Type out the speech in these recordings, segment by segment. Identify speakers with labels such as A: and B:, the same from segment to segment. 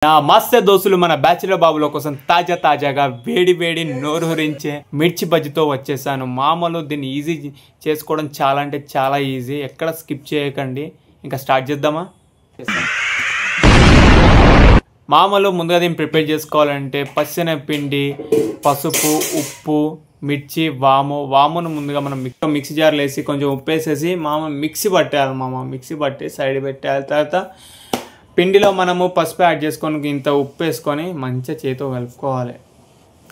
A: నా మస్త్ దోస్తులు మన బ్యాచిలర్ బాబుల కోసం తాజాగా వేడి నోరూరించే మిర్చి బజ్జీతో వచ్చేసాను. మామూలు దీన్ని ఈజీ చేసుకోవడం చాలా అంటే చాలా ఈజీ. ఎక్కడ స్కిప్ చేయకండి. ఇంకా స్టార్ట్ చేద్దామా? మామూలు ముందుగా దీన్ని ప్రిపేర్ చేసుకోవాలంటే పచ్చెనగపిండి, పసుపు, ఉప్పు, మిర్చి, వామును ముందుగా మనం మిక్సీ జార్లో వేసి కొంచెం ఉప్పు వేసేసి మిక్సీ పట్టేయాలి. మిక్సీ పట్టి సైడ్ పెట్టేయాలి. తర్వాత పిండిలో మనము పసుపు యాడ్ చేసుకొని ఇంత ఉప్పు వేసుకొని మంచిగా చేతితో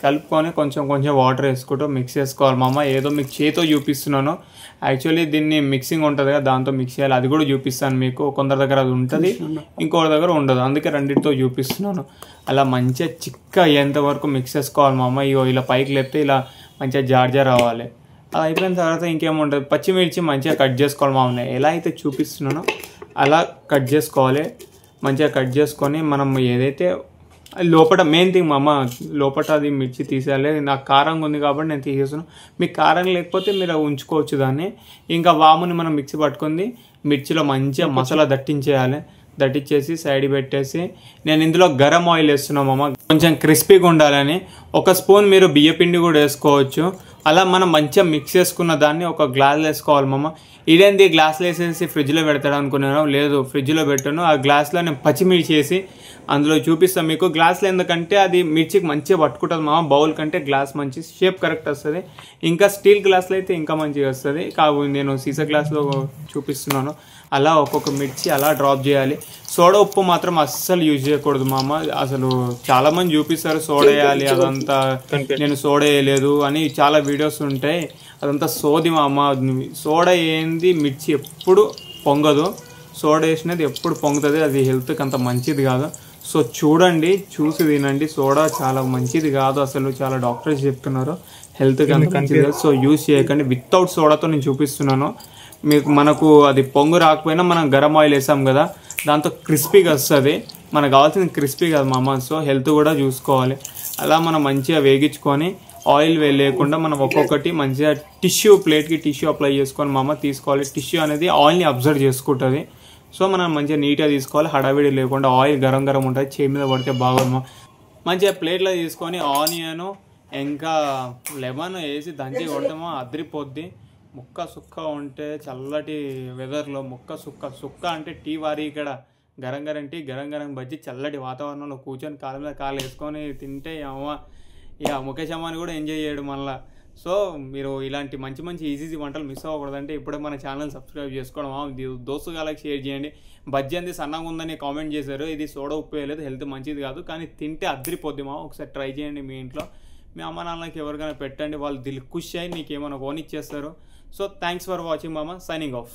A: కలుపుకొని కొంచెం వాటర్ వేసుకుంటూ మిక్స్ చేసుకోవాలి. ఏదో మీకు చేతితో చూపిస్తున్నాను. యాక్చువల్లీ దీన్ని మిక్సింగ్ ఉంటుంది కదా, దాంతో మిక్స్ చేయాలి. అది కూడా చూపిస్తాను మీకు. కొందరి దగ్గర అది ఉంటుంది, ఇంకొకరి దగ్గర ఉండదు. అందుకే రెండింటితో చూపిస్తున్నాను. అలా మంచిగా చిక్క అయ్యేంత వరకు మిక్స్ చేసుకోవాలి. ఇగో ఇలా పైకి లేపితే ఇలా మంచిగా జార్ అవ్వాలి. అలా అయిపోయిన తర్వాత ఇంకేముంటుంది, పచ్చిమిర్చి మంచిగా కట్ చేసుకోవాలి. ఎలా అయితే చూపిస్తున్నానో అలా కట్ చేసుకోవాలి. మంచిగా కట్ చేసుకొని మనం ఏదైతే లోపల మెయిన్ థింగ్ లోపల అది మిర్చి తీసేయాలి. నాకు కారంగా ఉంది కాబట్టి నేను తీసేస్తున్నాను. మీకు కారం లేకపోతే మీరు ఉంచుకోవచ్చు దాన్ని. ఇంకా వాముని మనం మిక్సీ పట్టుకుంది మిర్చిలో మంచిగా మసాలా దట్టించేసి సైడ్ పెట్టేసి నేను ఇందులో గరం ఆయిల్ వేస్తున్నాం కొంచెం క్రిస్పీగా ఉండాలని. 1 స్పూన్ మీరు బియ్యపిండి కూడా వేసుకోవచ్చు. అలా మనం మంచిగా మిక్స్ చేసుకున్న దాన్ని ఒక గ్లాస్ వేసుకోవాలి. ఇదేంటి గ్లాస్లో వేసేసి ఫ్రిడ్జ్లో పెడతాడు అనుకున్నాను. లేదు, ఫ్రిడ్జ్లో పెట్టాను. ఆ గ్లాస్లో నేను పచ్చిమిర్చి వేసి అందులో చూపిస్తాను మీకు. గ్లాస్లో ఎందుకంటే అది మిర్చికి మంచిగా పట్టుకుంటుంది. బౌల్ కంటే గ్లాస్ మంచి షేప్ కరెక్ట్ వస్తుంది. ఇంకా స్టీల్ గ్లాస్లో అయితే ఇంకా మంచిగా వస్తుంది. కాబట్టి నేను సీసా గ్లాస్లో చూపిస్తున్నాను. అలా ఒక్కొక్క మిర్చి అలా డ్రాప్ చేయాలి. సోడా ఉప్పు మాత్రం అస్సలు యూజ్ చేయకూడదు. అసలు చాలామంది చూపిస్తారు సోడా వేయాలి, అదంతా నేను సోడా వేయలేదు అని చాలా వీడియోస్ ఉంటాయి. అదంతా సోది సోడా ఏంది, మిర్చి ఎప్పుడు పొంగదు. సోడా వేసినది ఎప్పుడు పొంగుతుంది. అది హెల్త్కి అంత మంచిది కాదు. సో చూడండి, చూసి తినండి. సోడా చాలా మంచిది కాదు అసలు. చాలా డాక్టర్స్ చెప్తున్నారు హెల్త్కి అంత మంచిది కాదు. సో యూజ్ చేయకండి. వితౌట్ సోడాతో నేను చూపిస్తున్నాను మీకు. మనకు అది పొంగు రాకపోయినా మనం గరం ఆయిల్ వేసాం కదా, దాంతో క్రిస్పీగా వస్తుంది. మనకు కావాల్సింది క్రిస్పీ కదా సో హెల్త్ కూడా చూసుకోవాలి. అలా మనం మంచిగా వేగించుకొని ఆయిల్ లేకుండా మనం ఒక్కొక్కటి మంచిగా ప్లేట్కి టిష్యూ అప్లై చేసుకొని తీసుకోవాలి. టిష్యూ అనేది ఆయిల్ని అబ్జర్వ్ చేసుకుంటుంది. సో మనం మంచిగా నీట్గా తీసుకోవాలి. హడావిడి లేకుండా. ఆయిల్ గరం ఉంటుంది, చేయి మీద పడితే బాగోదు. మంచిగా ప్లేట్లో తీసుకొని ఆనియన్ ఇంకా లెమన్ వేసి దంచి కొడతామో అదిరిపోద్ది. ముక్క సుక్క ఉంటే చల్లటి వెదర్లో సుక్క అంటే టీ వారి ఇక్కడ గరం టీ, గరం బజ్జి చల్లటి వాతావరణంలో కూర్చొని కాళ్ళ మీద కాళ్ళు వేసుకొని తింటే ఇక ముఖేష్ అమ్మని కూడా ఎంజాయ్ చేయడం మళ్ళీ. సో మీరు ఇలాంటి మంచి ఈజీ వంటలు మిస్ అవ్వకూడదంటే ఇప్పుడే మన ఛానల్ సబ్స్క్రైబ్ చేసుకోవడం, దోస్తు గాళ్ళకి షేర్ చేయండి. బజ్జీ అంది సన్నగా ఉందని కామెంట్ చేశారు. ఇది సోడా ఉప్పు వేయలేదు, హెల్త్ మంచిది కాదు, కానీ తింటే అద్దరిపోద్ది. ఒకసారి ట్రై చేయండి మీ ఇంట్లో. మీ అమ్మ నాన్నలకి ఎవరికైనా పెట్టండి, వాళ్ళు దిల్ ఖుషి అయ్యి నీకు ఏమైనా కొనిచ్చేస్తారు. So thanks for watching. Signing of.